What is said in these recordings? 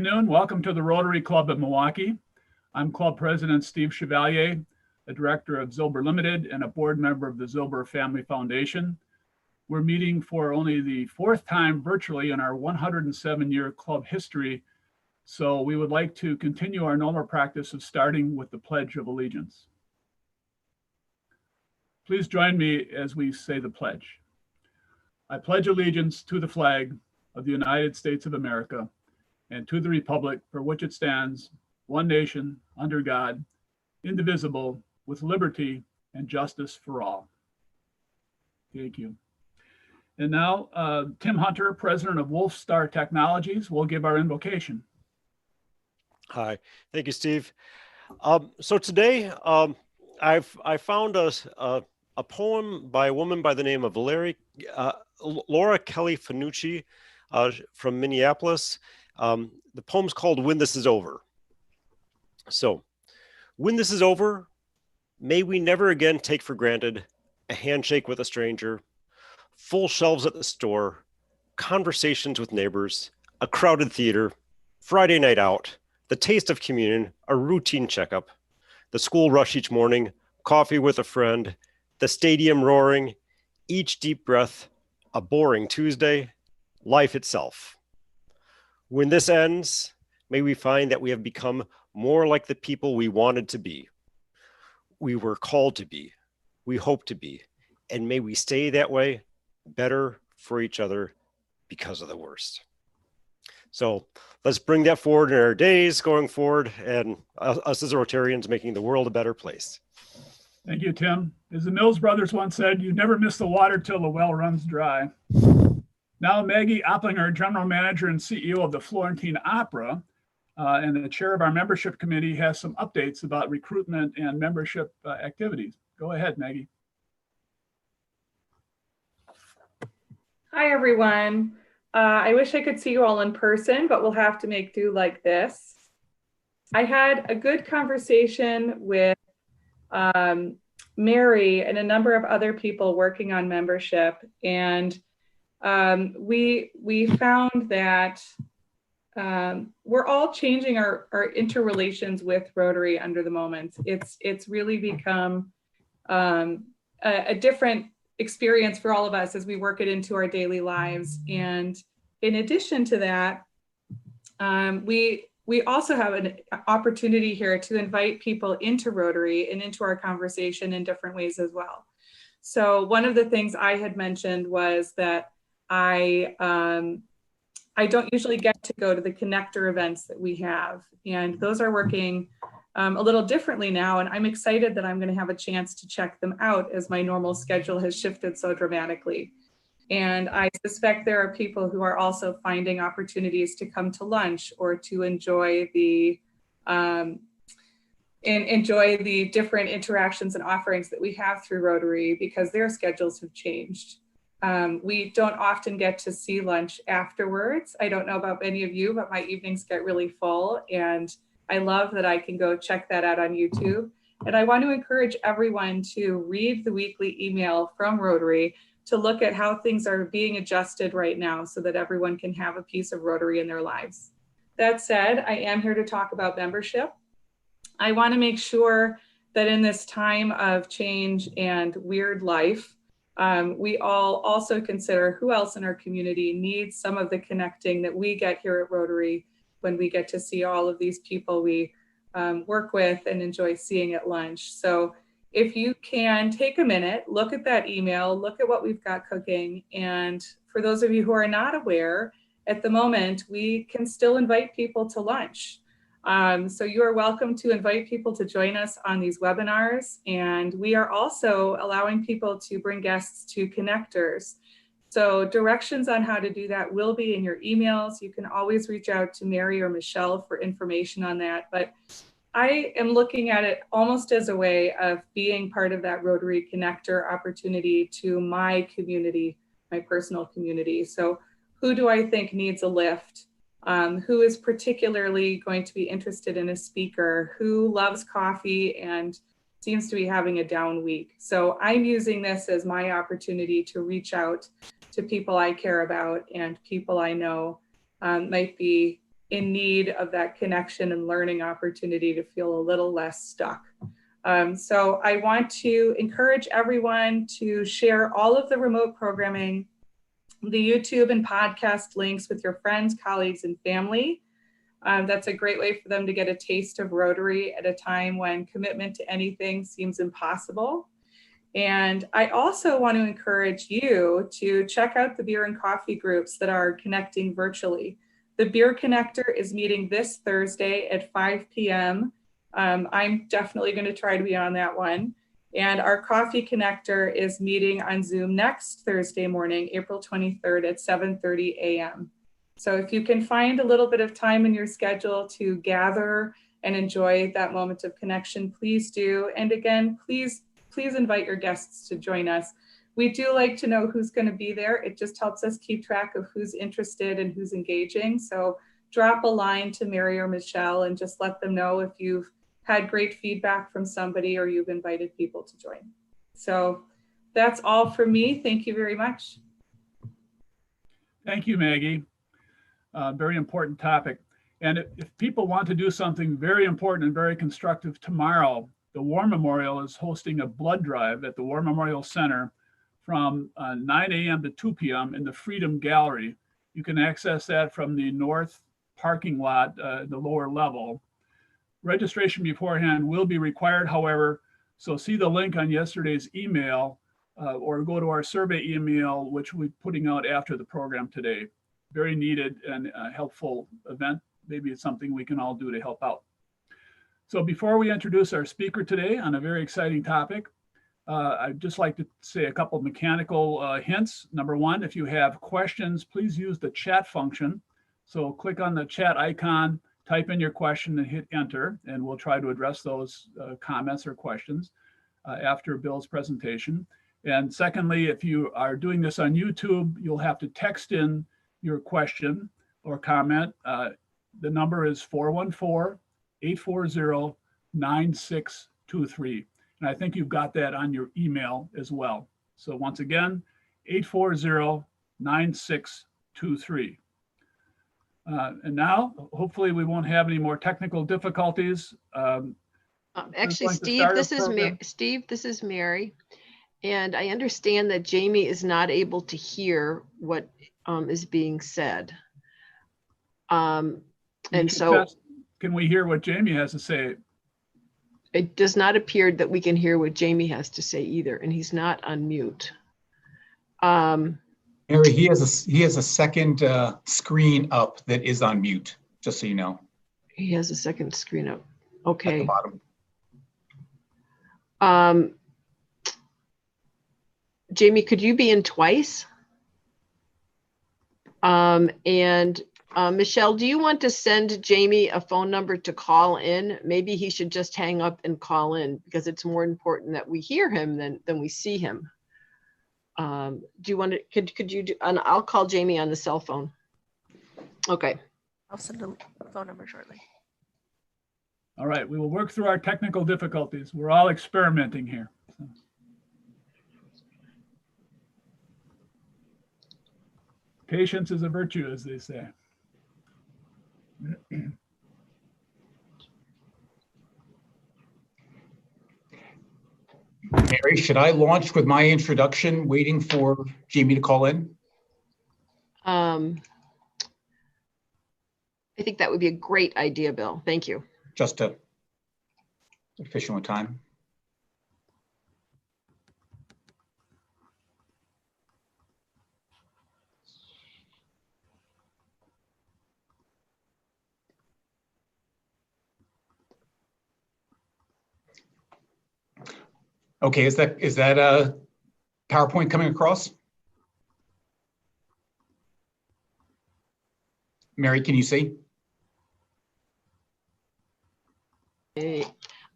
Afternoon. Welcome to the Rotary Club of Milwaukee. I'm Club President Steve Chevalier, a director of Zilber Limited and a board member of the Zilber Family Foundation. We're meeting for only the fourth time virtually in our 107-year club history, so we would like to continue our normal practice of starting with the Pledge of Allegiance. Please join me as we say the pledge. I pledge allegiance to the flag of the United States of America and to the republic for which it stands, one nation, under God, indivisible, with liberty and justice for all. Thank you. And now, Tim Hunter, president of Wolfstar Technologies, will give our invocation. Hi, thank you, Steve. So today, I found a poem by a woman by the name of Laura Kelly Fanucci from Minneapolis. The poem's called When This Is Over. So, when this is over, may we never again take for granted a handshake with a stranger, full shelves at the store, conversations with neighbors, a crowded theater, Friday night out, the taste of communion, a routine checkup, the school rush each morning, coffee with a friend, the stadium roaring, each deep breath, a boring Tuesday, life itself. When this ends, may we find that we have become more like the people we wanted to be. We were called to be, we hope to be, and may we stay that way, better for each other because of the worst. So let's bring that forward in our days going forward, and us as Rotarians making the world a better place. Thank you, Tim. As the Mills brothers once said, you never miss the water till the well runs dry. Now, Maggie Opplinger, General Manager and CEO of the Florentine Opera, and the chair of our membership committee, has some updates about recruitment and membership activities. Go ahead, Maggie. Hi, everyone. I wish I could see you all in person, but we'll have to make do like this. I had a good conversation with Mary and a number of other people working on membership, and we found that we're all changing our interrelations with Rotary under the moment. It's really become a different experience for all of us as we work it into our daily lives. And in addition to that, we also have an opportunity here to invite people into Rotary and into our conversation in different ways as well. So one of the things I had mentioned was that I don't usually get to go to the connector events that we have, and those are working a little differently now, and I'm excited that I'm going to have a chance to check them out as my normal schedule has shifted so dramatically. And I suspect there are people who are also finding opportunities to come to lunch or to enjoy the different interactions and offerings that we have through Rotary because their schedules have changed. We don't often get to see lunch afterwards. I don't know about any of you, but my evenings get really full, and I love that I can go check that out on YouTube. And I want to encourage everyone to read the weekly email from Rotary to look at how things are being adjusted right now so that everyone can have a piece of Rotary in their lives. That said, I am here to talk about membership. I want to make sure that in this time of change and weird life, we all also consider who else in our community needs some of the connecting that we get here at Rotary when we get to see all of these people we work with and enjoy seeing at lunch. So if you can take a minute, look at that email, look at what we've got cooking. And for those of you who are not aware, at the moment, we can still invite people to lunch. So you are welcome to invite people to join us on these webinars. And we are also allowing people to bring guests to connectors. So directions on how to do that will be in your emails. You can always reach out to Mary or Michelle for information on that. But I am looking at it almost as a way of being part of that Rotary Connector opportunity to my community, my personal community. So who do I think needs a lift? Who is particularly going to be interested in a speaker? Who loves coffee and seems to be having a down week? So I'm using this as my opportunity to reach out to people I care about and people I know might be in need of that connection and learning opportunity to feel a little less stuck. So I want to encourage everyone to share all of the remote programming, the YouTube and podcast links with your friends, colleagues, and family. That's a great way for them to get a taste of Rotary at a time when commitment to anything seems impossible. And I also want to encourage you to check out the beer and coffee groups that are connecting virtually. The Beer Connector is meeting this Thursday at 5 p.m. I'm definitely going to try to be on that one. And our Coffee Connector is meeting on Zoom next Thursday morning, April 23rd at 7:30 a.m. So if you can find a little bit of time in your schedule to gather and enjoy that moment of connection, please do. And again, please invite your guests to join us. We do like to know who's going to be there. It just helps us keep track of who's interested and who's engaging. So drop a line to Mary or Michelle and just let them know if you've had great feedback from somebody or you've invited people to join. So that's all for me. Thank you very much. Thank you, Maggie. Very important topic. And if people want to do something very important and very constructive tomorrow, the War Memorial is hosting a blood drive at the War Memorial Center from 9 a.m. to 2 p.m. in the Freedom Gallery. You can access that from the north parking lot, the lower level. Registration beforehand will be required, however, so see the link on yesterday's email or go to our survey email, which we're putting out after the program today. Very needed and helpful event. Maybe it's something we can all do to help out. So before we introduce our speaker today on a very exciting topic, I'd just like to say a couple of mechanical hints. Number one, if you have questions, please use the chat function. So click on the chat icon, type in your question and hit enter, and we'll try to address those comments or questions after Bill's presentation. And secondly, if you are doing this on YouTube, you'll have to text in your question or comment. The number is 414-840-9623. And I think you've got that on your email as well. So once again, 840-9623. And now, hopefully we won't have any more technical difficulties. Actually, Steve, this is Mary. And I understand that Jamie is not able to hear what is being said. And so can we hear what Jamie has to say? It does not appear that we can hear what Jamie has to say either, and he's not on mute. Mary, he has a second screen up that is on mute, just so you know. He has a second screen up. Okay. At the bottom. Jamie, could you be in twice? Michelle, do you want to send Jamie a phone number to call in? Maybe he should just hang up and call in because it's more important that we hear him than we see him. Do you want to, could you do, and I'll call Jamie on the cell phone. Okay. I'll send a phone number shortly. All right, we will work through our technical difficulties. We're all experimenting here. So. Patience is a virtue, as they say. Mary, should I launch with my introduction, waiting for Jamie to call in? I think that would be a great idea, Bill. Thank you. Just to be efficient with time. Okay, is that a PowerPoint coming across? Mary, can you see?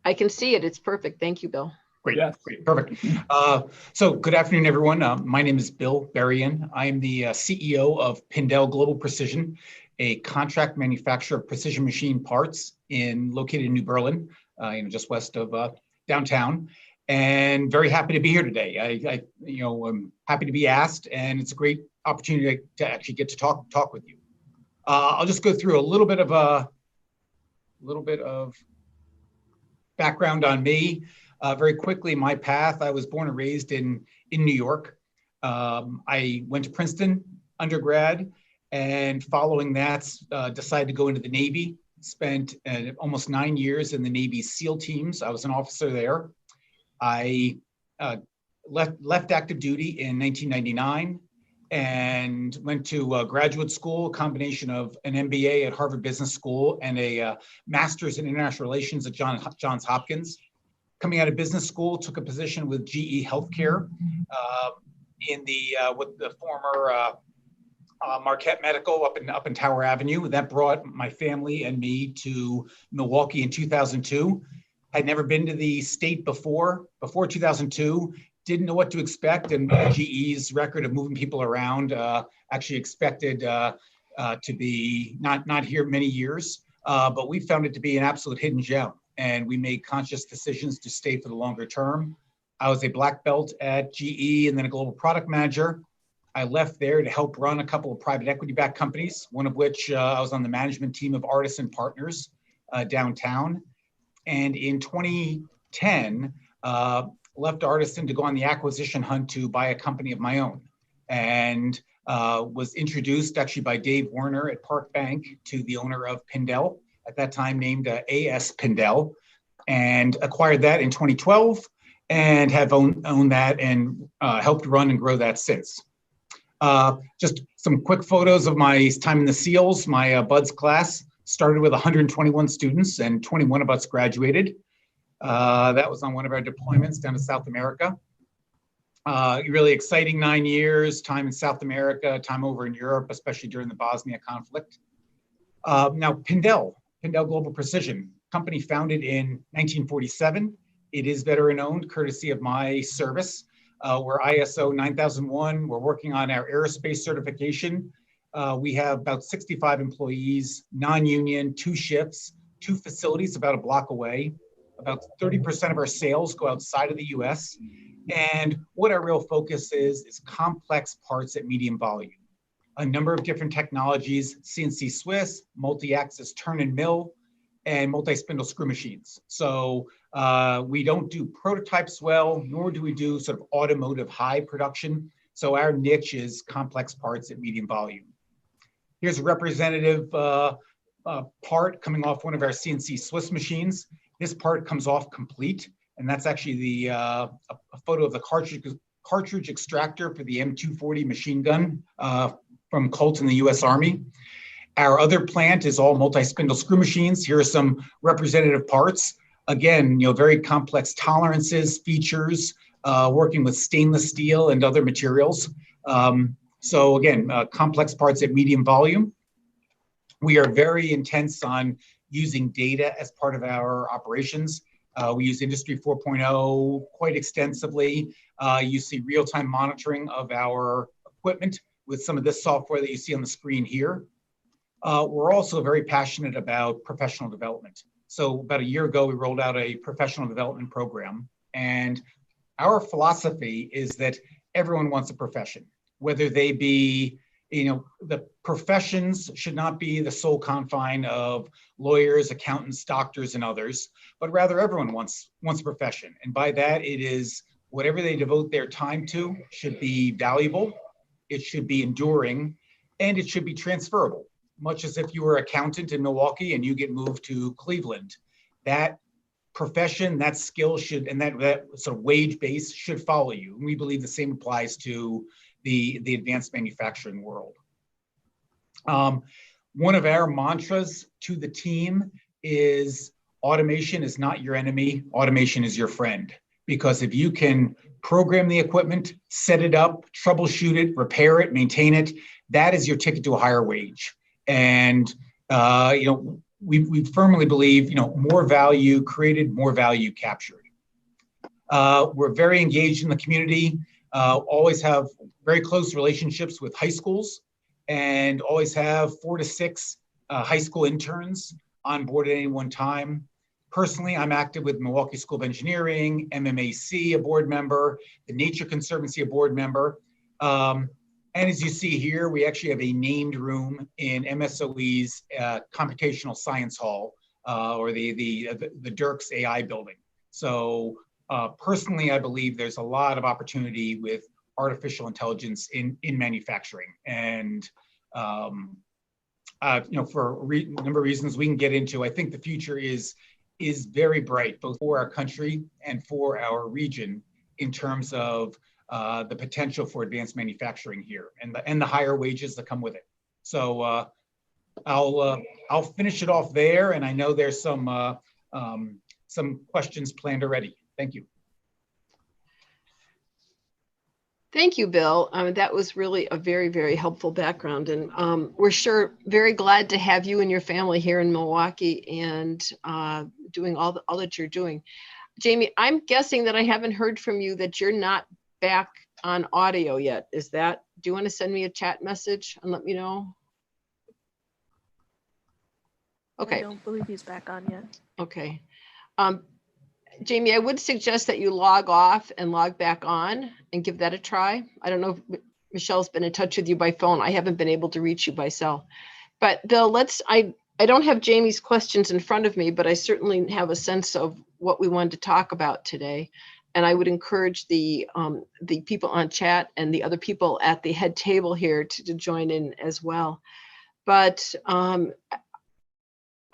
I can see it. It's perfect. Thank you, Bill. Great, yes. Great, perfect. So good afternoon, everyone. My name is Bill Berrien. I am the CEO of Pindel Global Precision, a contract manufacturer of precision machine parts located in New Berlin, just west of downtown. And very happy to be here today. I'm happy to be asked, and it's a great opportunity to actually get to talk with you. I'll just go through a little bit of background on me. Very quickly, my path. I was born and raised in New York. I went to Princeton undergrad, and following that, decided to go into the Navy. Spent almost 9 years in the Navy SEAL teams. I was an officer there. I left active duty in 1999 and went to graduate school, a combination of an MBA at Harvard Business School and a master's in international relations at Johns Hopkins. Coming out of business school, took a position with GE Healthcare with the former Marquette Medical up in Tower Avenue. That brought my family and me to Milwaukee in 2002. Had never been to the state before 2002. Didn't know what to expect, and GE's record of moving people around actually expected to be not here many years, but we found it to be an absolute hidden gem, and we made conscious decisions to stay for the longer term. I was a black belt at GE and then a global product manager. I left there to help run a couple of private equity-backed companies, one of which I was on the management team of Artisan Partners downtown. And in 2010, left Artisan to go on the acquisition hunt to buy a company of my own, and was introduced actually by Dave Werner at Park Bank to the owner of Pindel, at that time named AS Pindel, and acquired that in 2012 and have owned that and helped run and grow that since. Just some quick photos of my time in the SEALs. My BUDS class started with 121 students and 21 of us graduated. That was on one of our deployments down to South America. Really exciting 9 years, time in South America, time over in Europe, especially during the Bosnia conflict. Now, Pindel Global Precision, company founded in 1947. It is veteran owned, courtesy of my service. We're ISO 9001. We're working on our aerospace certification. We have about 65 employees, non-union, 2 shifts, 2 facilities about a block away. About 30% of our sales go outside of the US. And what our real focus is complex parts at medium volume. A number of different technologies, CNC Swiss, multi-axis turn and mill, and multi-spindle screw machines. So we don't do prototypes well, nor do we do sort of automotive high production. So our niche is complex parts at medium volume. Here's a representative part coming off one of our CNC Swiss machines. This part comes off complete, and that's actually a photo of the cartridge extractor for the M240 machine gun from Colt in the US Army. Our other plant is all multi-spindle screw machines. Here are some representative parts. Again, very complex tolerances, features, working with stainless steel and other materials. So again, complex parts at medium volume. We are very intense on using data as part of our operations. We use Industry 4.0 quite extensively. You see real-time monitoring of our equipment with some of this software that you see on the screen here. We're also very passionate about professional development. So about a year ago, we rolled out a professional development program. And our philosophy is that everyone wants a profession, whether they be, the professions should not be the sole confine of lawyers, accountants, doctors, and others, but rather everyone wants a profession. And by that, it is whatever they devote their time to should be valuable, it should be enduring, and it should be transferable. Much as if you were an accountant in Milwaukee and you get moved to Cleveland, that profession, that skill should, and that sort of wage base should follow you. And we believe the same applies to the advanced manufacturing world. One of our mantras to the team is automation is not your enemy, automation is your friend. Because if you can program the equipment, set it up, troubleshoot it, repair it, maintain it, that is your ticket to a higher wage. And we firmly believe, more value created, more value captured. We're very engaged in the community, always have very close relationships with high schools, and always have 4 to 6 high school interns on board at any one time. Personally, I'm active with Milwaukee School of Engineering, MMAC, a board member, the Nature Conservancy, a board member. And as you see here, we actually have a named room in MSOE's Computational Science Hall, or the Dirks AI building. So personally, I believe there's a lot of opportunity with artificial intelligence in manufacturing. And for a number of reasons we can get into, I think the future is very bright, both for our country and for our region, in terms of the potential for advanced manufacturing here and the higher wages that come with it. So I'll finish it off there, and I know there's some questions planned already. Thank you. Thank you, Bill. That was really a very, very helpful background. And we're sure very glad to have you and your family here in Milwaukee and doing all that you're doing. Jamie, I'm guessing that I haven't heard from you that you're not back on audio yet. Do you want to send me a chat message and let me know? Okay. I don't believe he's back on yet. Okay. Jamie, I would suggest that you log off and log back on and give that a try. I don't know if Michelle's been in touch with you by phone. I haven't been able to reach you by cell. But Bill, I don't have Jamie's questions in front of me, but I certainly have a sense of what we wanted to talk about today. And I would encourage the people on chat and the other people at the head table here to join in as well. But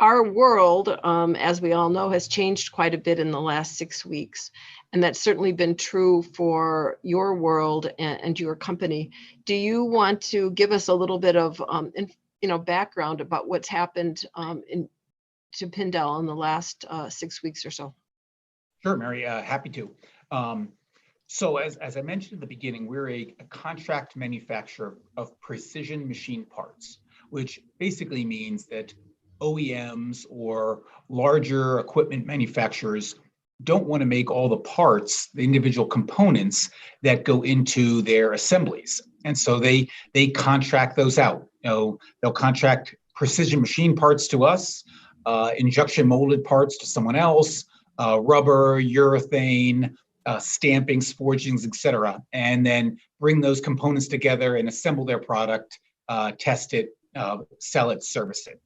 our world, as we all know, has changed quite a bit in the last 6 weeks. And that's certainly been true for your world and your company. Do you want to give us a little bit of background about what's happened to Pindel in the last 6 weeks or so? Sure, Mary, happy to. So as I mentioned at the beginning, we're a contract manufacturer of precision machine parts, which basically means that OEMs or larger equipment manufacturers don't want to make all the parts, the individual components that go into their assemblies. And so they contract those out. They'll contract precision machine parts to us, injection molded parts to someone else, rubber, urethane, stampings, forgings, etc., and then bring those components together and assemble their product, test it, sell it, service it.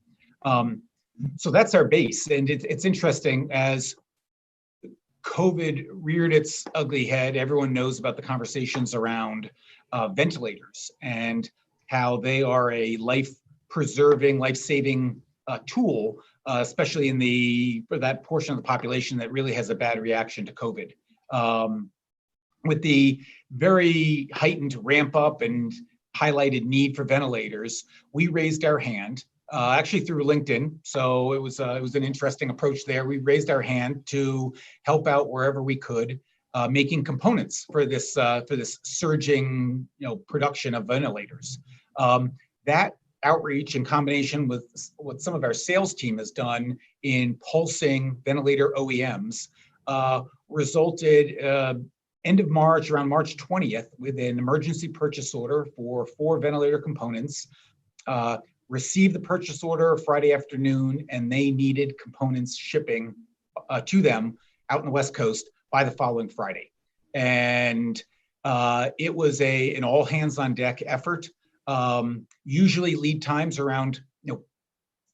So that's our base. And it's interesting, as COVID reared its ugly head, everyone knows about the conversations around ventilators and how they are a life-preserving, life-saving tool, especially for that portion of the population that really has a bad reaction to COVID. With the very heightened ramp up and highlighted need for ventilators, we raised our hand. Actually through LinkedIn, so it was an interesting approach there. We raised our hand to help out wherever we could, making components for this surging production of ventilators. That outreach, in combination with what some of our sales team has done in pulsing ventilator OEMs, resulted end of March, around March 20th, with an emergency purchase order for 4 ventilator components. Received the purchase order Friday afternoon, and they needed components shipping to them out in the West Coast by the following Friday. And it was an all hands on deck effort. Usually lead times around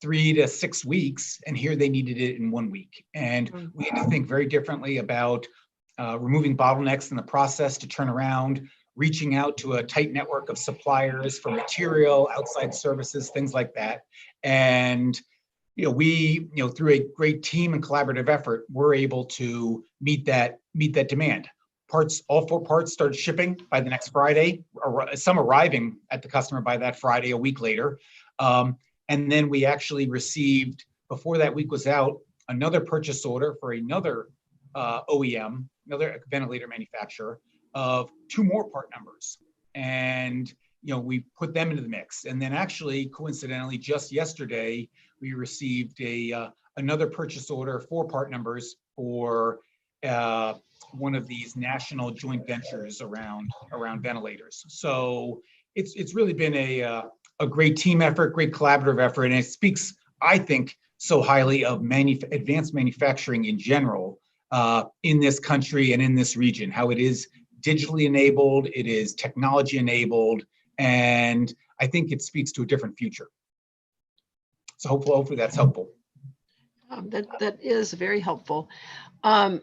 3 to 6 weeks, and here they needed it in 1 week. And we had to think very differently about removing bottlenecks in the process to turn around, reaching out to a tight network of suppliers for material, outside services, things like that. And we, through a great team and collaborative effort, we're able to meet that demand. Parts, all 4 parts started shipping by the next Friday, or some arriving at the customer by that Friday, a week later. And then we actually received, before that week was out, another purchase order for another OEM, another ventilator manufacturer, of 2 more part numbers. And we put them into the mix. And then actually, coincidentally, just yesterday, we received another purchase order, 4 part numbers for one of these national joint ventures around ventilators. So it's really been a great team effort, great collaborative effort, and it speaks, I think, so highly of advanced manufacturing in general in this country and in this region, how it is digitally enabled, it is technology enabled, And I think it speaks to a different future. So hopefully that's helpful. That is very helpful. And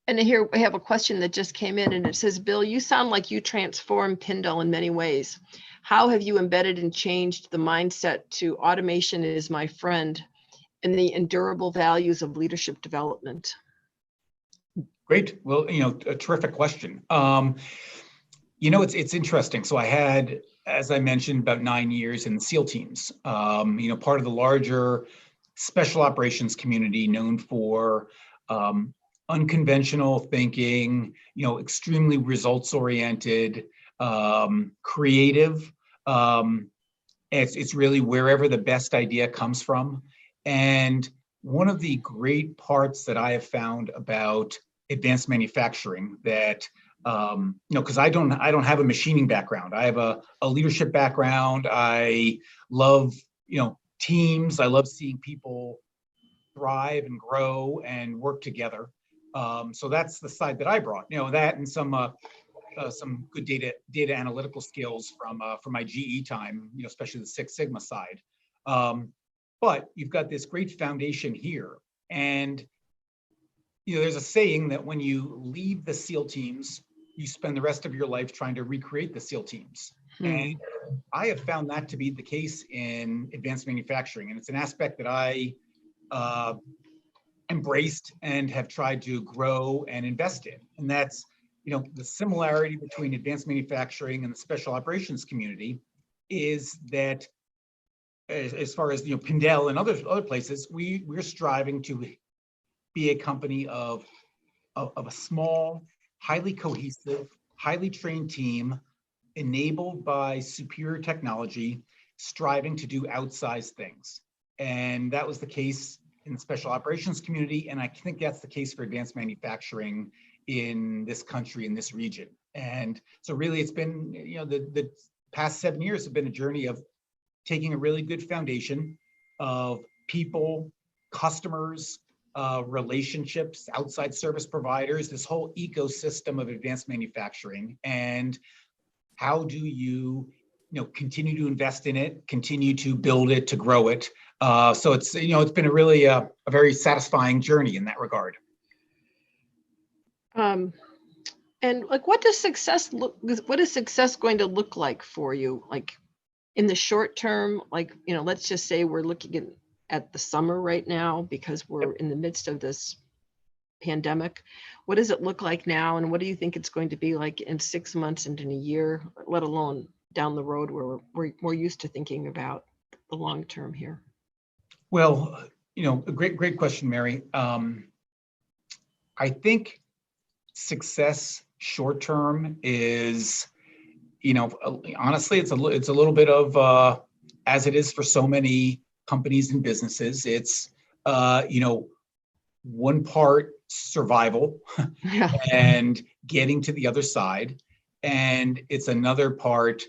here we have a question that just came in, and it says, Bill, you sound like you transformed Pindel in many ways. How have you embedded and changed the mindset to automation is my friend and the endurable values of leadership development? Great. Well, a terrific question. It's interesting. So I had, as I mentioned, about 9 years in the SEAL teams, part of the larger special operations community known for unconventional thinking, extremely results oriented, creative. It's really wherever the best idea comes from. And one of the great parts that I have found about advanced manufacturing that, because I don't have a machining background. I have a leadership background. I love, teams. I love seeing people thrive and grow and work together. So that's the side that I brought, that and some good data analytical skills from my GE time, especially the Six Sigma side. But you've got this great foundation here. And, there's a saying that when you leave the SEAL teams, you spend the rest of your life trying to recreate the SEAL teams. And I have found that to be the case in advanced manufacturing. And it's an aspect that I embraced and have tried to grow and invest in. And that's, the similarity between advanced manufacturing and the special operations community is that as far as, Pindel and other places, we're striving to be a company of a small, highly cohesive, highly trained team enabled by superior technology, striving to do outsized things. And that was the case in the special operations community. And I think that's the case for advanced manufacturing in this country, in this region. And so really it's been, the past 7 years have been a journey of taking a really good foundation of people, customers, relationships, outside service providers, this whole ecosystem of advanced manufacturing. And how do you, continue to invest in it, continue to build it, to grow it. So it's, it's been a really a very satisfying journey in that regard. And what is success going to look like for you? Like in the short term, let's just say we're looking at the summer right now because we're in the midst of this pandemic. What does it look like now? And what do you think it's going to be like in 6 months and in a year, let alone down the road where we're used to thinking about the long term here? Well, a great question, Mary. I think success short term is, honestly, it's a little bit of, as it is for so many companies and businesses, it's, one part survival and getting to the other side. And it's another part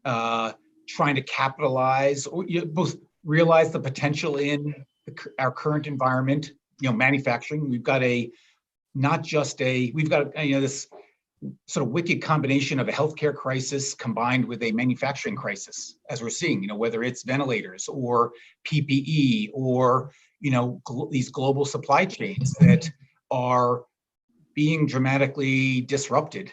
trying to capitalize or both realize the potential in our current environment, manufacturing. We've got this sort of wicked combination of a healthcare crisis combined with a manufacturing crisis, as we're seeing, whether it's ventilators or PPE or, these global supply chains that are being dramatically disrupted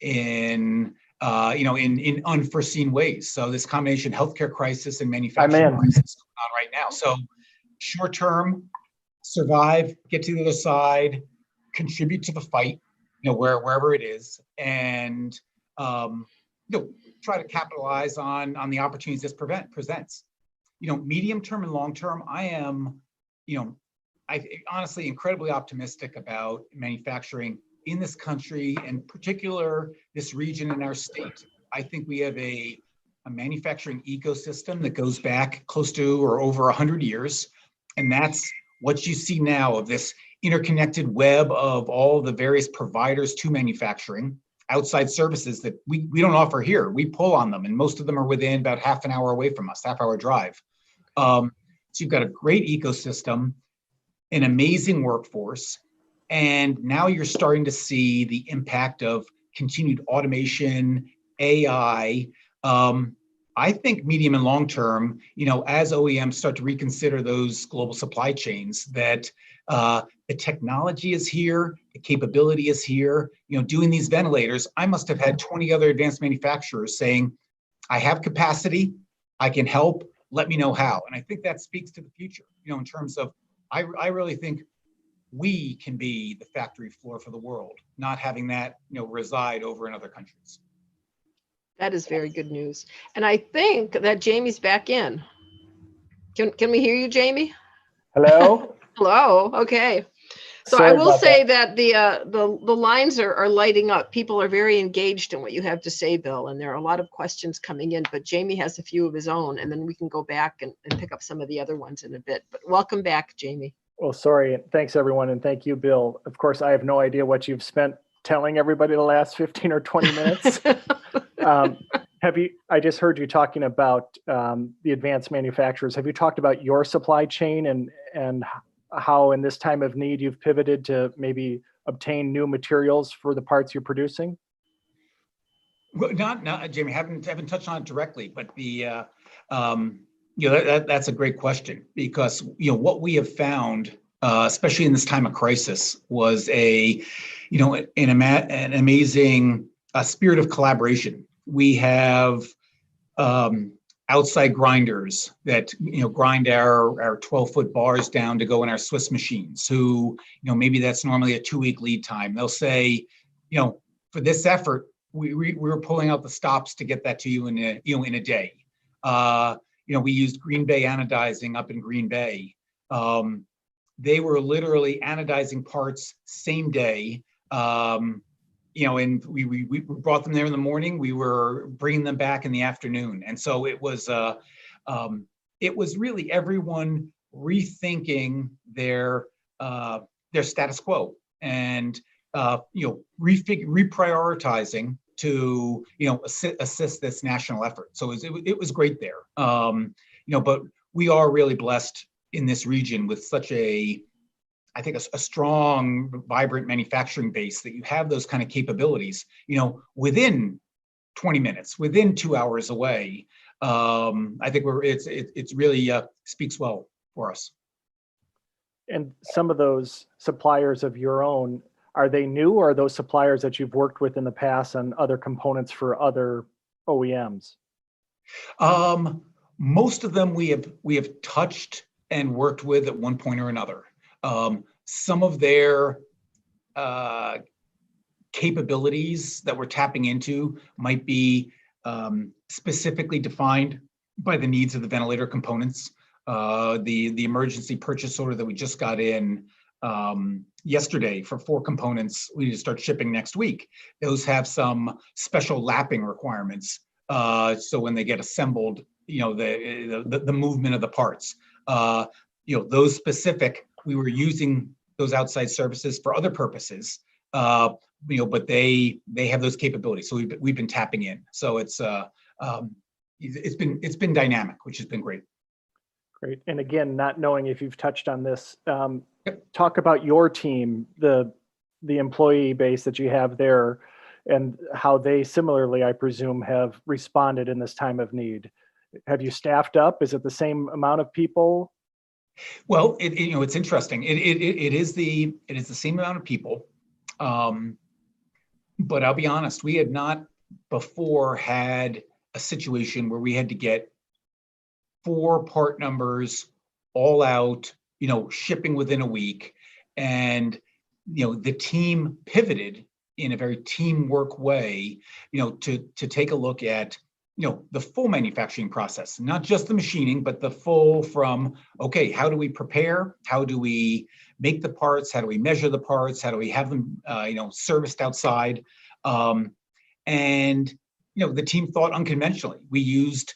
in unforeseen ways. So this combination healthcare crisis and manufacturing crisis going on right now. So short term, survive, get to the other side, contribute to the fight, wherever it is, and try to capitalize on the opportunities this presents. Medium term and long term, I am, I honestly incredibly optimistic about manufacturing in this country, and in particular this region in our state. I think we have a manufacturing ecosystem that goes back close to or over 100 years, and that's what you see now of this interconnected web of all the various providers to manufacturing, outside services that we don't offer here. We pull on them, and most of them are within about half an hour away from us, half-hour drive. So you've got a great ecosystem, an amazing workforce, and now you're starting to see the impact of continued automation AI. I think medium and long term, as OEMs start to reconsider those global supply chains, that the technology is here, the capability is here. Doing these ventilators, I must have had 20 other advanced manufacturers saying, I have capacity, I can help, let me know how. And I think that speaks to the future, in terms of, I really think we can be the factory floor for the world, not having that, reside over in other countries. That is very good news. And I think that Jamie's back in. Can we hear you, Jamie? Hello? Hello. Okay. So Sorry I will about say that the lines are lighting up. People are very engaged in what you have to say, Bill, and there are a lot of questions coming in, but Jamie has a few of his own, and then we can go back and pick up some of the other ones in a bit. But welcome back, Jamie. Well, sorry. Thanks, everyone. And thank you, Bill. Of course, I have no idea what you've spent telling everybody the last 15 or 20 minutes. I just heard you talking about the advanced manufacturers. Have you talked about your supply chain and how in this time of need you've pivoted to maybe obtain new materials for the parts you're producing? Well, not Jamie, haven't touched on it directly, but that's a great question, because what we have found, especially in this time of crisis, was an amazing spirit of collaboration. We have outside grinders that grind our 12-foot bars down to go in our Swiss machines, who maybe that's normally a 2-week lead time. They'll say, for this effort, we were pulling out the stops to get that to you in a day. We used Green Bay anodizing up in Green Bay. They were literally anodizing parts same day. And we brought them there in the morning. We were bringing them back in the afternoon. And so it was really everyone rethinking their status quo and reprioritizing to assist this national effort. So it was great there. But we are really blessed in this region with such a strong, vibrant manufacturing base that you have those kind of capabilities, within 20 minutes, within 2 hours away. I think it's really speaks well for us. And some of those suppliers of your own, are they new, or are those suppliers that you've worked with in the past on other components for other OEMs? Most of them we have touched and worked with at one point or another. Some of their capabilities that we're tapping into might be specifically defined by the needs of the ventilator components. The emergency purchase order that we just got in yesterday for 4 components we need to start shipping next week. Those have some special lapping requirements. So when they get assembled, the movement of the parts, those specific, we were using those outside services for other purposes, but they have those capabilities. So we've been tapping in. So it's been dynamic, which has been great. Great. And again, not knowing if you've touched on this, talk about your team, the employee base that you have there, and how they similarly, I presume, have responded in this time of need. Have you staffed up? Is it the same amount of people? Well, it's interesting. It is the same amount of people, but I'll be honest, we had not before had a situation where we had to get 4 part numbers all out, shipping within a week, and the team pivoted in a very teamwork way, to take a look at the full manufacturing process, not just the machining, but the full from, okay, how do we prepare? How do we make the parts? How do we measure the parts? How do we have them, serviced outside? And the team thought unconventionally. We used,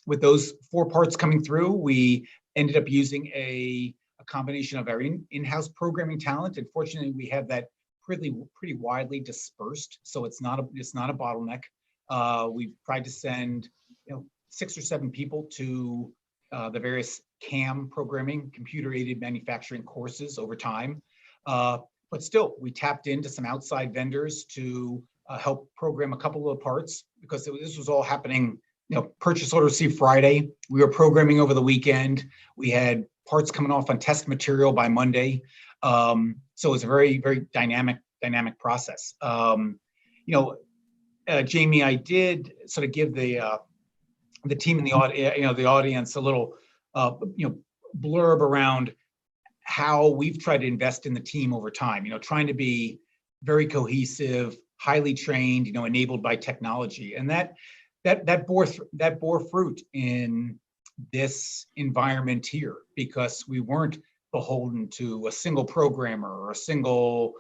with those 4 parts coming through, we ended up using a combination of our in-house programming talent. And fortunately, we have that pretty widely dispersed, so it's not a bottleneck. We've tried to send 6 or 7 people to the various CAM programming, computer-aided manufacturing courses over time. But still, we tapped into some outside vendors to help program a couple of parts because this was all happening, purchase order received Friday. We were programming over the weekend. We had parts coming off on test material by Monday. So it was a very, very dynamic process. Jamie, I did sort of give the team in the audience a little, blurb around how we've tried to invest in the team over time, trying to be very cohesive, highly trained, enabled by technology. And that bore fruit in this environment here because we weren't beholden to a single programmer or a single,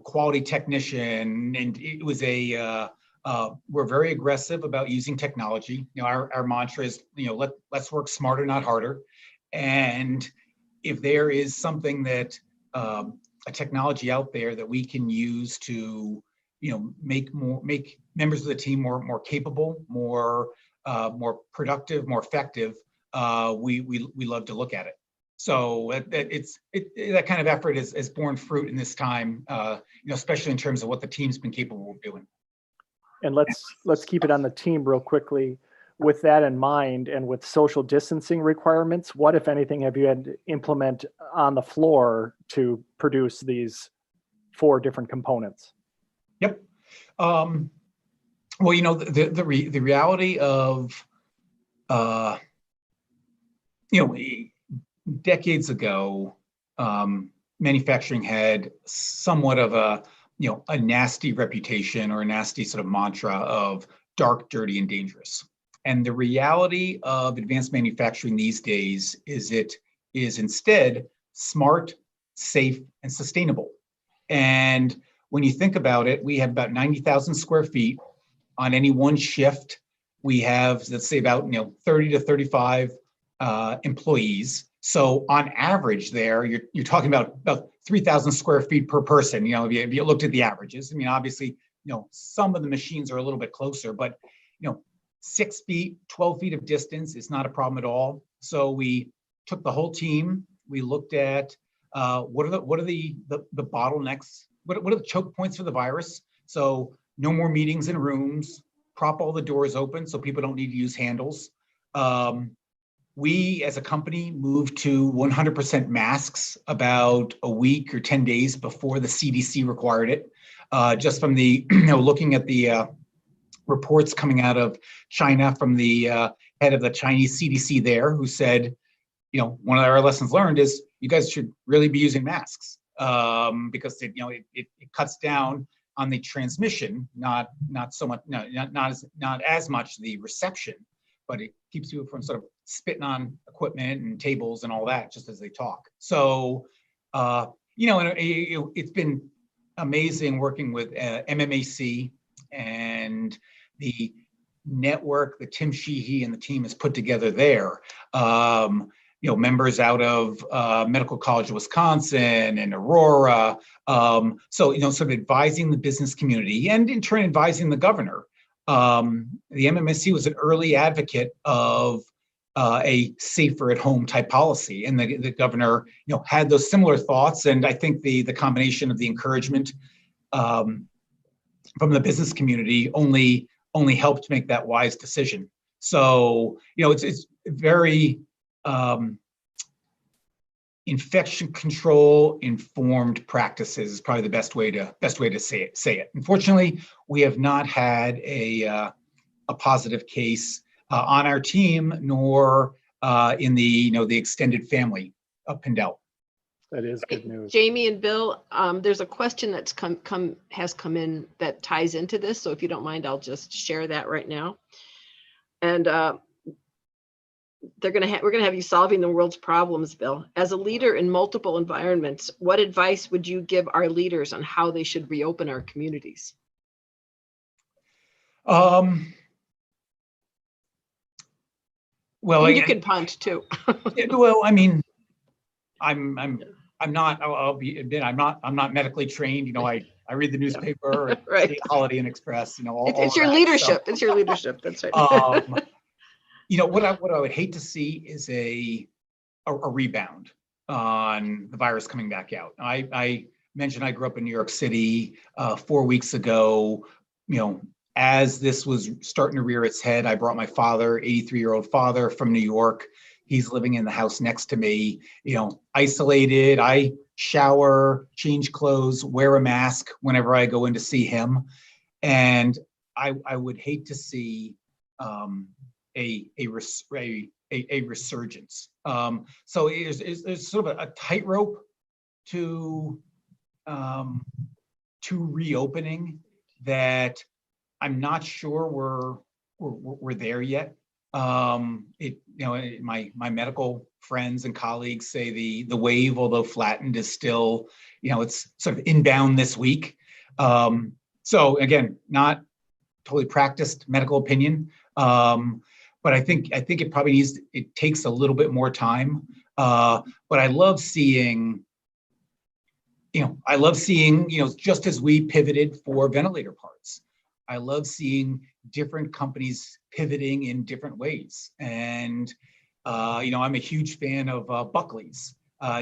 quality technician. And it was we're very aggressive about using technology. Our mantra is, let's work smarter, not harder. And if there is something that a technology out there that we can use to, make members of the team more capable, more productive, more effective, we love to look at it. So that kind of effort has borne fruit in this time, especially in terms of what the team's been capable of doing. And let's keep it on the team real quickly. With that in mind, and with social distancing requirements, what, if anything, have you had to implement on the floor to produce these 4 different components? Yep. Well, the reality of, decades ago, manufacturing had somewhat of a nasty reputation or a nasty sort of mantra of dark, dirty, and dangerous. And the reality of advanced manufacturing these days is it is instead smart, safe, and sustainable. And when you think about it, we have about 90,000 square feet on any one shift. We have, let's say, about 30 to 35 employees. So on average there, you're talking about 3,000 square feet per person, if you looked at the averages. I mean, obviously, some of the machines are a little bit closer, but 6 feet, 12 feet of distance is not a problem at all. So we took the whole team. We looked at what are the bottlenecks, what are the choke points for the virus. So no more meetings in rooms, prop all the doors open so people don't need to use handles. We as a company moved to 100% masks about a week or 10 days before the CDC required it. Just from the, looking at the reports coming out of China from the head of the Chinese CDC there, who said, one of our lessons learned is you guys should really be using masks because it cuts down on the transmission, not so much, not as much the reception, but it keeps people from sort of spitting on equipment and tables and all that just as they talk. So, it's been amazing working with MMAC and the network that Tim Sheehy and the team has put together there. Members out of Medical College of Wisconsin and Aurora. So, sort of advising the business community and in turn advising the governor. The MMSC was an early advocate of a safer at home type policy, and the governor, had those similar thoughts. And I think the combination of the encouragement from the business community only helped make that wise decision. So, it's very infection control informed practices is probably the best way to say it. Unfortunately, we have not had a positive case on our team, nor in the extended family of Pindel. That is good news. Jamie and Bill, there's a question that's has come in that ties into this. So if you don't mind, I'll just share that right now. And we're going to have you solving the world's problems, Bill. As a leader in multiple environments, what advice would you give our leaders on how they should reopen our communities? Well, you can punt too. Well, I mean, I'm not. I'll admit, I'm not medically trained. I read the newspaper, and Right. the Holiday Inn Express. It's your leadership. It's your leadership. That's right. What I would hate to see is a rebound on the virus coming back out. I mentioned I grew up in New York City 4 weeks ago. As this was starting to rear its head, I brought my father, 83-year-old father from New York. He's living in the house next to me, isolated. I shower, change clothes, wear a mask whenever I go in to see him. And I would hate to see a resurgence. So it's sort of a tightrope to reopening that I'm not sure we're there yet. My medical friends and colleagues say the wave, although flattened, is still, it's sort of inbound this week. So again, not totally practiced medical opinion, but I think it probably it takes a little bit more time. But I love seeing, just as we pivoted for ventilator parts, I love seeing different companies pivoting in different ways. And, I'm a huge fan of Buckley's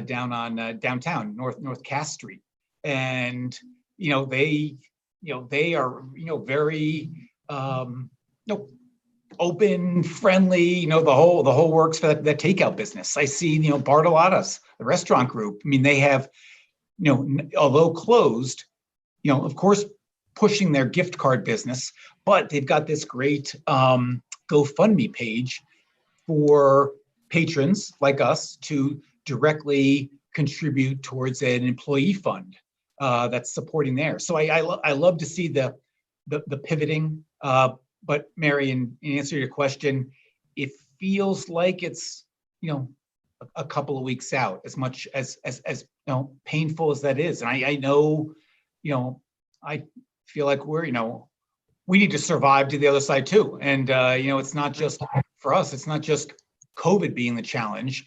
down on downtown, North Cass Street. And, they are, very, open, friendly, the whole works for that takeout business. I see, Bartolotta's, the restaurant group. I mean, they have, although closed, of course, pushing their gift card business, but they've got this great GoFundMe page for patrons like us to directly contribute towards an employee fund that's supporting there. So I love to see the pivoting. But Mary, in answer to your question, it feels like it's a couple of weeks out, as much as painful as that is. And I know, I feel like we need to survive to the other side too. And it's not just for us, it's not just COVID being the challenge.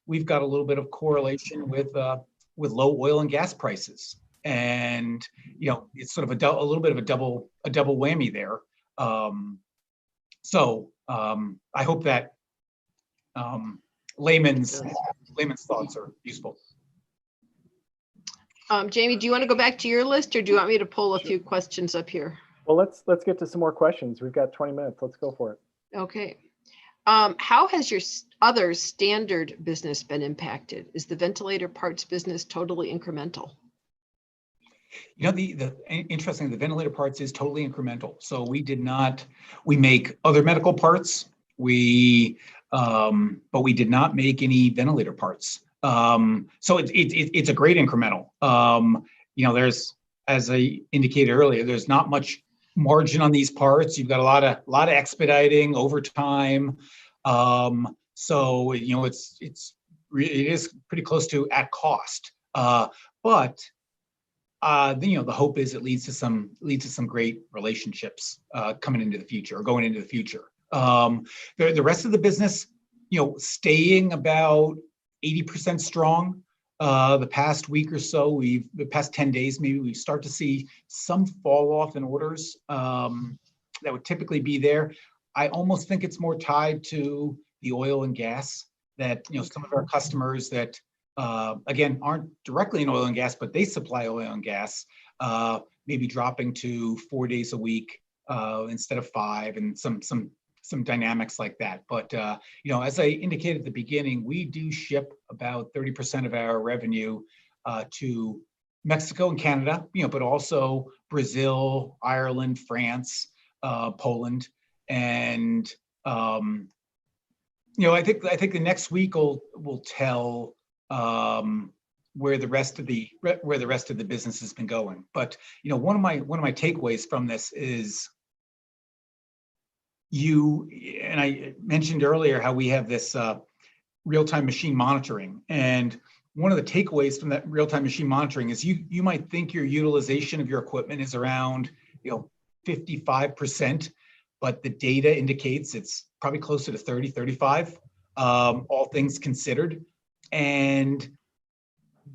We've got a little bit of correlation with low oil and gas prices, and it's sort of a little bit of a double whammy there. So I hope that layman's thoughts are useful. Jamie, do you want to go back to your list, or do you want me to pull a few questions up here? Well, let's get to some more questions. We've got 20 minutes. Let's go for it. Okay. How has your other standard business been impacted? Is the ventilator parts business totally incremental? The interesting, the ventilator parts is totally incremental. So we make other medical parts. But we did not make any ventilator parts. So it's a great incremental. There's, as I indicated earlier, there's not much margin on these parts. You've got a lot of expediting, overtime. So it is pretty close to at cost. But the hope is it leads to some great relationships coming into the future or going into the future. The rest of the business, staying about 80% strong. The past week or so, the past 10 days, maybe we start to see some fall off in orders that would typically be there. I almost think it's more tied to the oil and gas that, some of our customers that, again, aren't directly in oil and gas, but they supply oil and gas, maybe dropping to 4 days a week instead of 5, and some dynamics like that. But, as I indicated at the beginning, we do ship about 30% of our revenue to Mexico and Canada, but also Brazil, Ireland, France, Poland. And, I think the next week will tell where the rest of the business has been going. But, one of my takeaways from this is, and I mentioned earlier how we have this real-time machine monitoring, and one of the takeaways from that real-time machine monitoring is you might think your utilization of your equipment is around 55%, but the data indicates it's probably closer to 30, 35, all things considered. And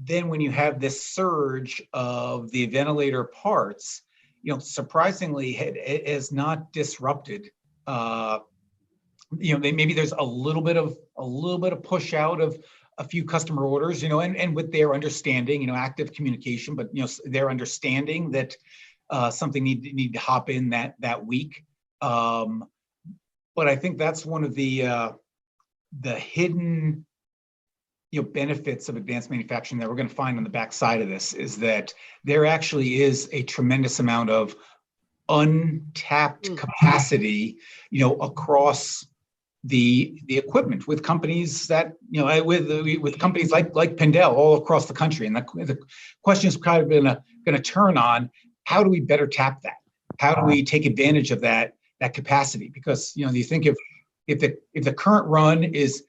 then when you have this surge of the ventilator parts, surprisingly, it has not disrupted. Maybe there's a little bit of push out a few customer orders, and with their understanding, active communication, but their understanding that something need to hop in that week. But I think that's one of the hidden benefits of advanced manufacturing that we're going to find on the backside of this, is that there actually is a tremendous amount of untapped capacity, across the equipment with companies that, with companies like Pindel all across the country. And the question is kind of going to turn on, how do we better tap that? How do we take advantage of that capacity? Because, you think if the current run is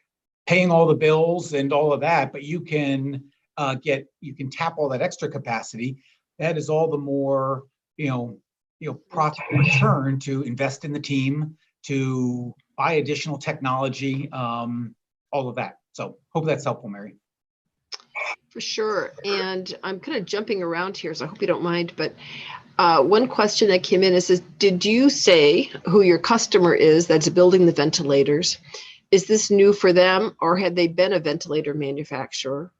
paying all the bills and all of that, but you can tap all that extra capacity, that is all the more, profit return to invest in the team, to buy additional technology, all of that. So hope that's helpful, Mary. For sure. And I'm kind of jumping around here, so I hope you don't mind, but one question that came in is, did you say who your customer is that's building the ventilators? Is this new for them, or had they been a ventilator manufacturer?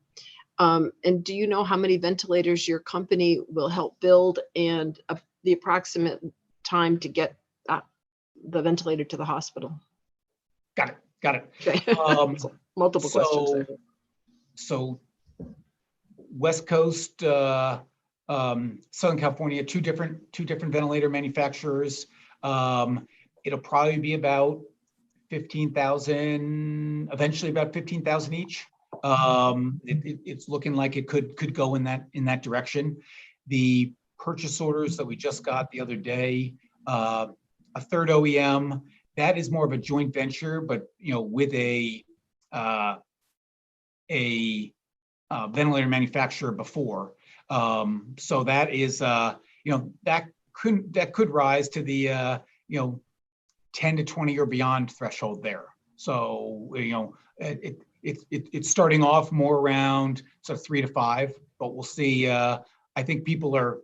And do you know how many ventilators your company will help build, and the approximate time to get the ventilator to the hospital? Got it. Okay. Multiple questions there. So West Coast, Southern California, two different ventilator manufacturers. It'll probably be about 15,000, eventually about 15,000 each. It's looking like it could go in that direction. The purchase orders that we just got the other day, a third OEM, that is more of a joint venture, but with a ventilator manufacturer before. So that is that could rise to the 10 to 20 or beyond threshold there. So it's starting off more around sort of 3 to 5, but we'll see. I think people are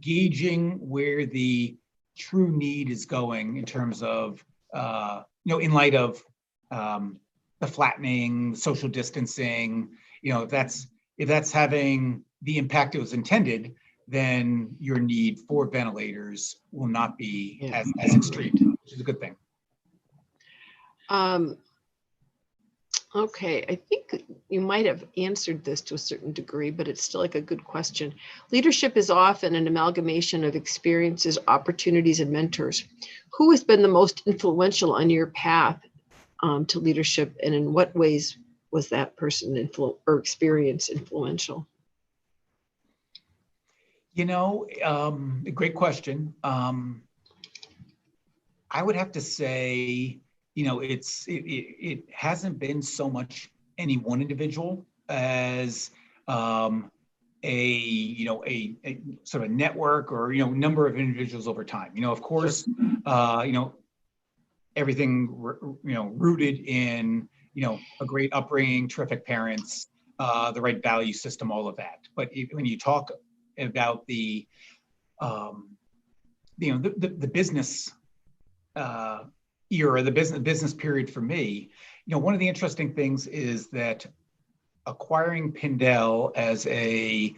gauging where the true need is going in terms of in light of the flattening, social distancing. If that's having the impact it was intended, then your need for ventilators will not be as extreme, which is a good thing. Okay, I think you might have answered this to a certain degree, but it's still like a good question. Leadership is often an amalgamation of experiences, opportunities, and mentors. Who has been the most influential on your path to leadership, and in what ways was that person or experience influential? A great question. I would have to say, it hasn't been so much any one individual as a sort of network or number of individuals over time. Of course, everything rooted in a great upbringing, terrific parents, the right value system, all of that. But when you talk about the business era, the business period for me, one of the interesting things is that acquiring Pindel as a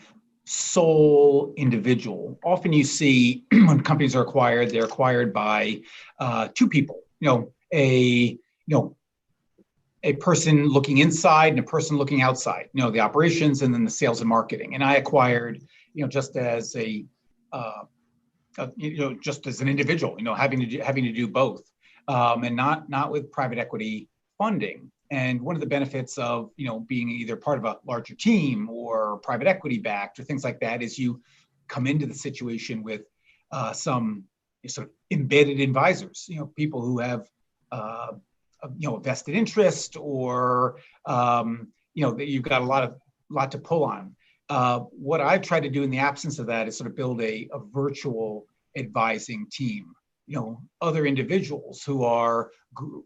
sole individual, often you see when companies are acquired, they're acquired by two people, a person looking inside and a person looking outside, the operations and then the sales and marketing. And I acquired, just as just as an individual, having to do both, and not with private equity funding. And one of the benefits of being either part of a larger team or private equity backed or things like that is you come into the situation with some sort of embedded advisors, people who have a vested interest, or that you've got a lot to pull on. What I've tried to do in the absence of that is sort of build a virtual advising team, other individuals who are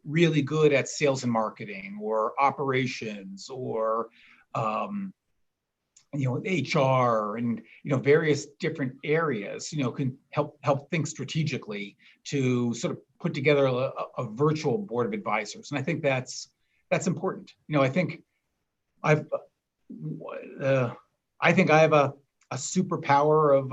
really good at sales and marketing or operations or HR and various different areas, can help think strategically to sort of put together a virtual board of advisors. And I think that's important. I think I think I have a superpower of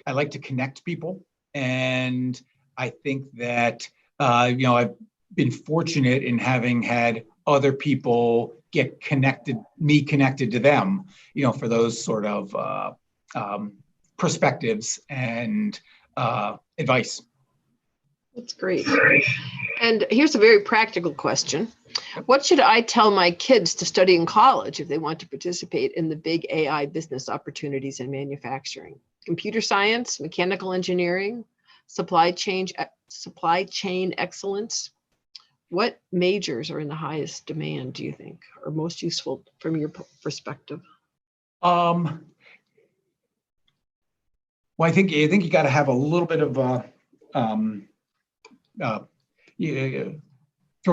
I like to connect people. And I think that, I've been fortunate in having had other people get me connected to them, for those sort of perspectives and advice. That's great. And here's a very practical question. What should I tell my kids to study in college if they want to participate in the big AI business opportunities in manufacturing? Computer science, mechanical engineering, supply chain excellence? What majors are in the highest demand, do you think, or most useful from your perspective? Well, I think you got to have a little bit of throw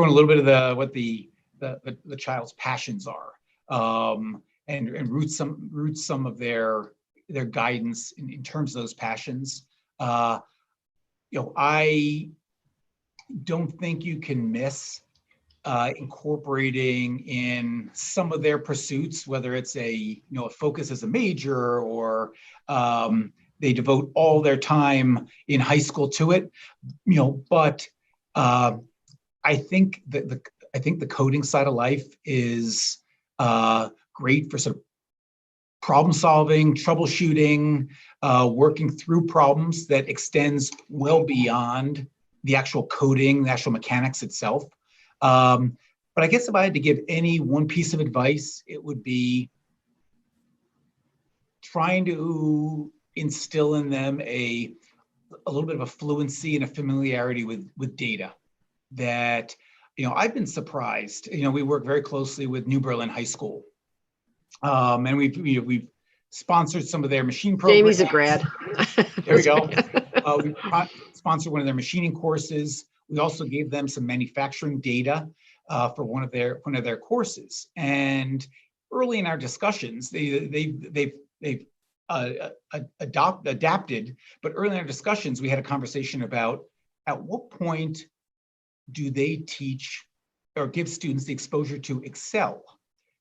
in a little bit of what the child's passions are, and root some of their guidance in terms of those passions. I don't think you can miss incorporating in some of their pursuits, whether it's a focus as a major or they devote all their time in high school to it, but I think the coding side of life is great for sort of problem solving, troubleshooting, working through problems that extends well beyond the actual coding, the actual mechanics itself. But I guess if I had to give any one piece of advice, it would be trying to instill in them a little bit of a fluency and a familiarity with data. That, I've been surprised. We work very closely with New Berlin High School, and we've sponsored some of their machine programs. Jamie's a grad. There we go. We sponsored one of their machining courses. We also gave them some manufacturing data for one of their courses. And early in our discussions, they've adapted. But early in our discussions, we had a conversation about at what point do they teach or give students the exposure to Excel,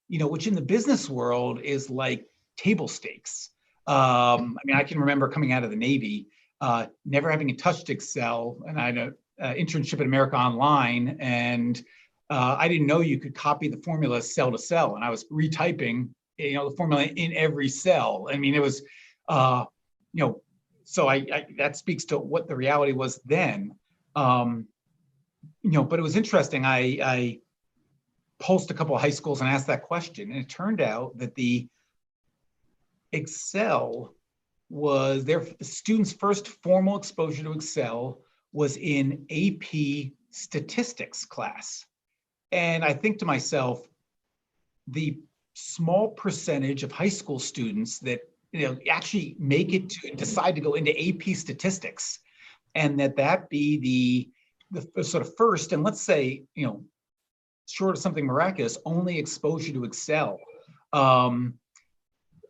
which in the business world is like table stakes. I can remember coming out of the Navy, never having touched Excel, and I had an internship at America Online, and I didn't know you could copy the formula cell to cell, and I was retyping, the formula in every cell. It was, so I that speaks to what the reality was then. But it was interesting. I pulsed a couple of high schools and asked that question, and it turned out that the Excel was their students' first formal exposure to Excel was in AP statistics class. And I think to myself, the small percentage of high school students that actually make it to decide to go into AP statistics, and that be the sort of first, and let's say, short of something miraculous, only exposure to Excel.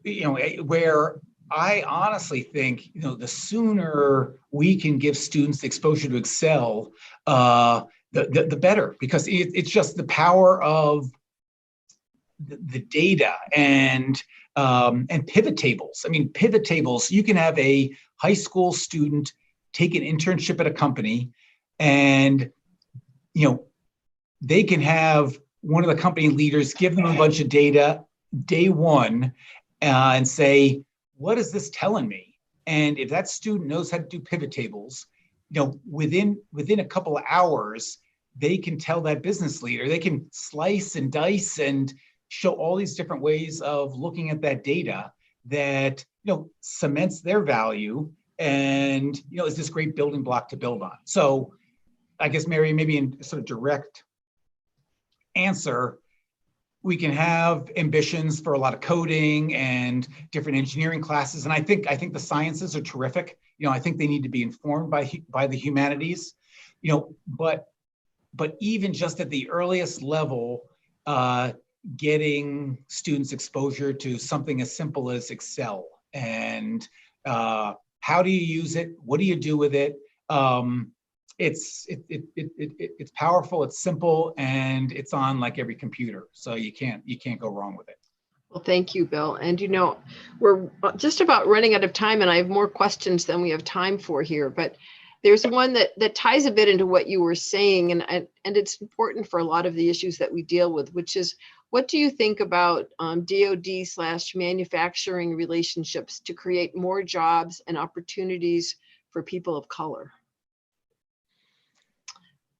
Where I honestly think, the sooner we can give students exposure to Excel, the better, because it's just the power of the data and pivot tables. Pivot tables, you can have a high school student take an internship at a company, and they can have one of the company leaders give them a bunch of data day one and say, what is this telling me? And if that student knows how to do pivot tables, within a couple of hours, they can tell that business leader, they can slice and dice and show all these different ways of looking at that data that cements their value and is this great building block to build on. So I guess, Mary, maybe in sort of direct answer, we can have ambitions for a lot of coding and different engineering classes, and I think the sciences are terrific. I think they need to be informed by the humanities. But even just at the earliest level, getting students exposure to something as simple as Excel and how do you use it? What do you do with it? It's powerful, it's simple, and it's on like every computer. So you can't go wrong with it. Well, thank you, Bill. And we're just about running out of time, and I have more questions than we have time for here. But there's one that ties a bit into what you were saying, and it's important for a lot of the issues that we deal with, which is, what do you think about DoD/manufacturing relationships to create more jobs and opportunities for people of color?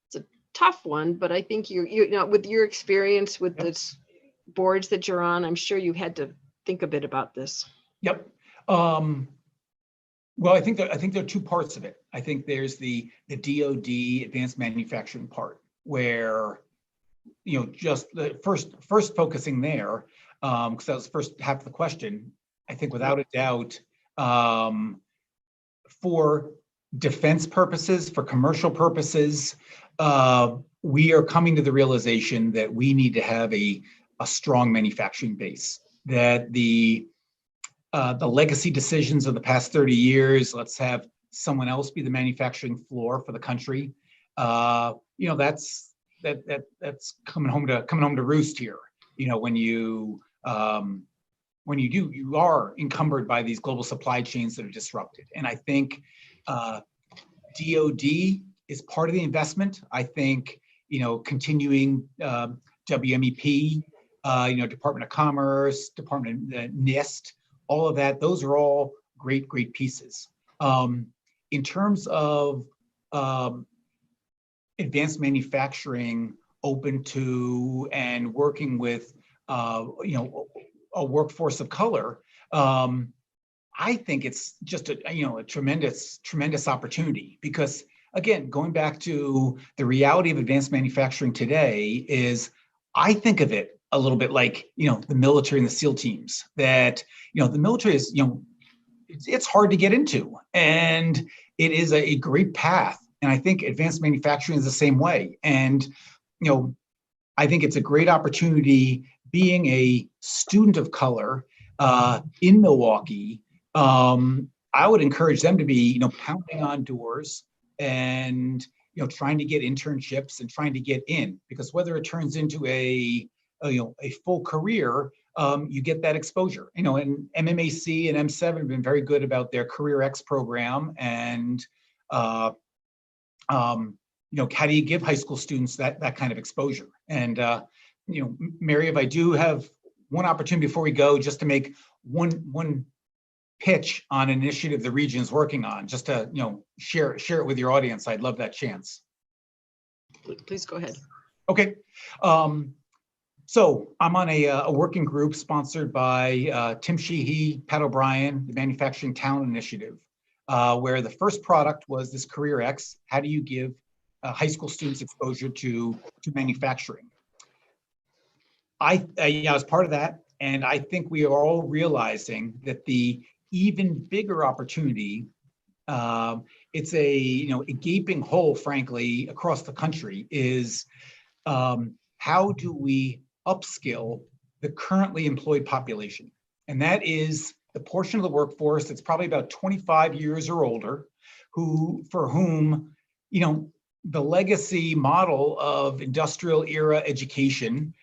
It's a tough one, but I think you know, with your experience with this boards that you're on, I'm sure you had to think a bit about this. Yep. Well, I think there are two parts of it. I think there's the DoD advanced manufacturing part, where, you know, just the first focusing there, because that was the first half of the question. I think without a doubt, for defense purposes, for commercial purposes, we are coming to the realization that we need to have a strong manufacturing base. That the legacy decisions of the past 30 years, let's have someone else be the manufacturing floor for the country. You know, that's coming home to roost here. You know, when you are encumbered by these global supply chains that are disrupted. And I think DoD is part of the investment. I think, you know, continuing WMEP, you know, Department of Commerce, Department NIST, all of that, those are all great pieces. In terms of advanced manufacturing open to and working with, you know, a workforce of color, I think it's just a tremendous opportunity, because again, going back to the reality of advanced manufacturing today is, I think of it a little bit like, you know, the military and the SEAL teams, that, you know, the military is, you know, it's hard to get into, and it is a great path. And I think advanced manufacturing is the same way. And, you know, I think it's a great opportunity being a student of color in Milwaukee. I would encourage them to be, you know, pounding on doors and, you know, trying to get internships and trying to get in, because whether it turns into a full career, you get that exposure. You know, and MMAC and M7 have been very good about their Career X program, and you know, how do you give high school students that kind of exposure? And you know, Mary, if I do have one opportunity before we go, just to make one pitch on an initiative the region is working on, just to, you know, share it with your audience, I'd love that chance. Please go ahead. Okay. So I'm on a working group sponsored by Tim Sheehy, Pat O'Brien, the Manufacturing Talent Initiative, where the first product was this Career X. How do you give high school students exposure to manufacturing? I was part of that, and I think we are all realizing that the even bigger opportunity, it's a gaping hole, frankly, across the country, is how do we upskill the currently employed population? And that is the portion of the workforce that's probably about 25 years or older, for whom, you know, the legacy model of industrial era education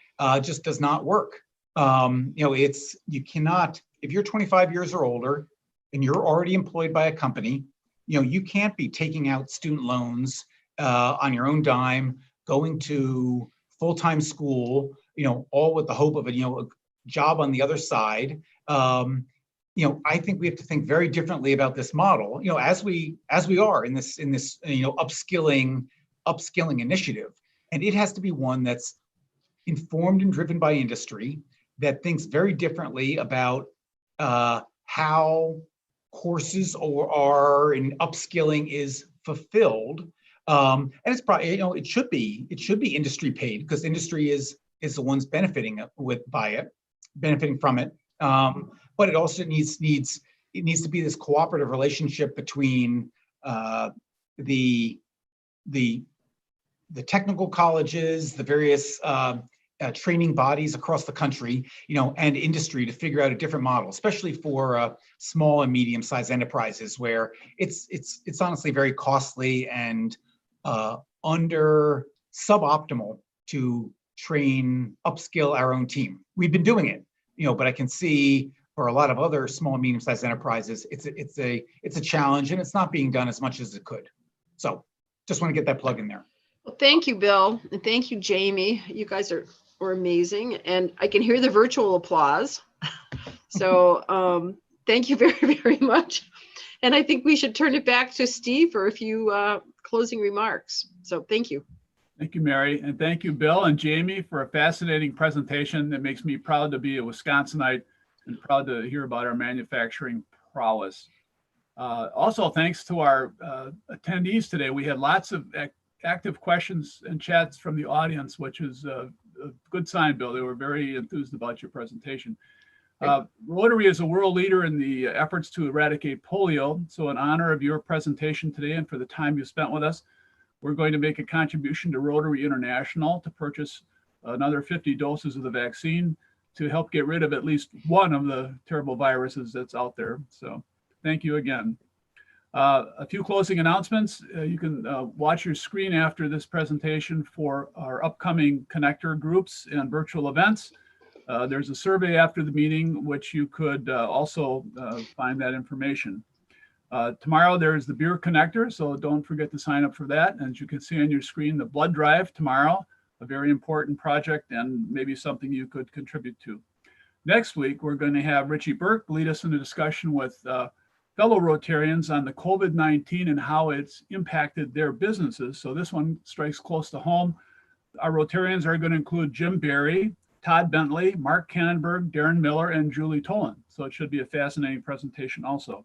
just does not work. You know, you cannot, if you're 25 years or older and you're already employed by a company, you know, you can't be taking out student loans on your own dime, going to full-time school, you know, all with the hope of a job on the other side. You know, I think we have to think very differently about this model, you know, as we are in this upskilling initiative. And it has to be one that's informed and driven by industry, that thinks very differently about how courses are in upskilling is fulfilled. And it's probably, you know, it should be industry paid, because industry is the ones benefiting from it. But it also needs to be this cooperative relationship between the technical colleges, the various training bodies across the country, you know, and industry, to figure out a different model, especially for small and medium-sized enterprises, where it's honestly very costly and suboptimal to upskill our own team. We've been doing it. but I can see for a lot of other small and medium-sized enterprises, it's a challenge, and it's not being done as much as it could. So just want to get that plug in there. Well, thank you, Bill, and thank you, Jamie. You guys were amazing, and I can hear the virtual applause. So thank you very, very much. And I think we should turn it back to Steve for a few closing remarks. So thank you. Thank you, Mary. And thank you, Bill and Jamie, for a fascinating presentation that makes me proud to be a Wisconsinite and proud to hear about our manufacturing prowess. Also, thanks to our attendees today. We had lots of active questions and chats from the audience, which is a good sign, Bill. They were very enthused about your presentation. Rotary is a world leader in the efforts to eradicate polio. So in honor of your presentation today and for the time you spent with us, we're going to make a contribution to Rotary International to purchase another 50 doses of the vaccine to help get rid of at least one of the terrible viruses that's out there. So thank you again. A few closing announcements. You can watch your screen after this presentation for our upcoming connector groups and virtual events. There's a survey after the meeting, which you could also find that information. Tomorrow there's the beer connector, so don't forget to sign up for that. And as you can see on your screen, the blood drive tomorrow, a very important project and maybe something you could contribute to. Next week, we're going to have Richie Burke lead us in a discussion with fellow Rotarians on the COVID-19 and how it's impacted their businesses. So this one strikes close to home. Our Rotarians are going to include Jim Berry, Todd Bentley, Mark Cannonberg, Darren Miller, and Julie Tolan. So it should be a fascinating presentation also.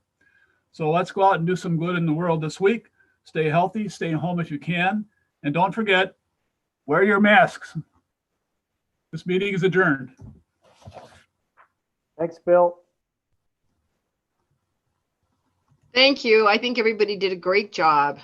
So let's go out and do some good in the world this week. Stay healthy, stay home if you can. And don't forget, wear your masks. This meeting is adjourned. Thanks, Bill. Thank you. I think everybody did a great job.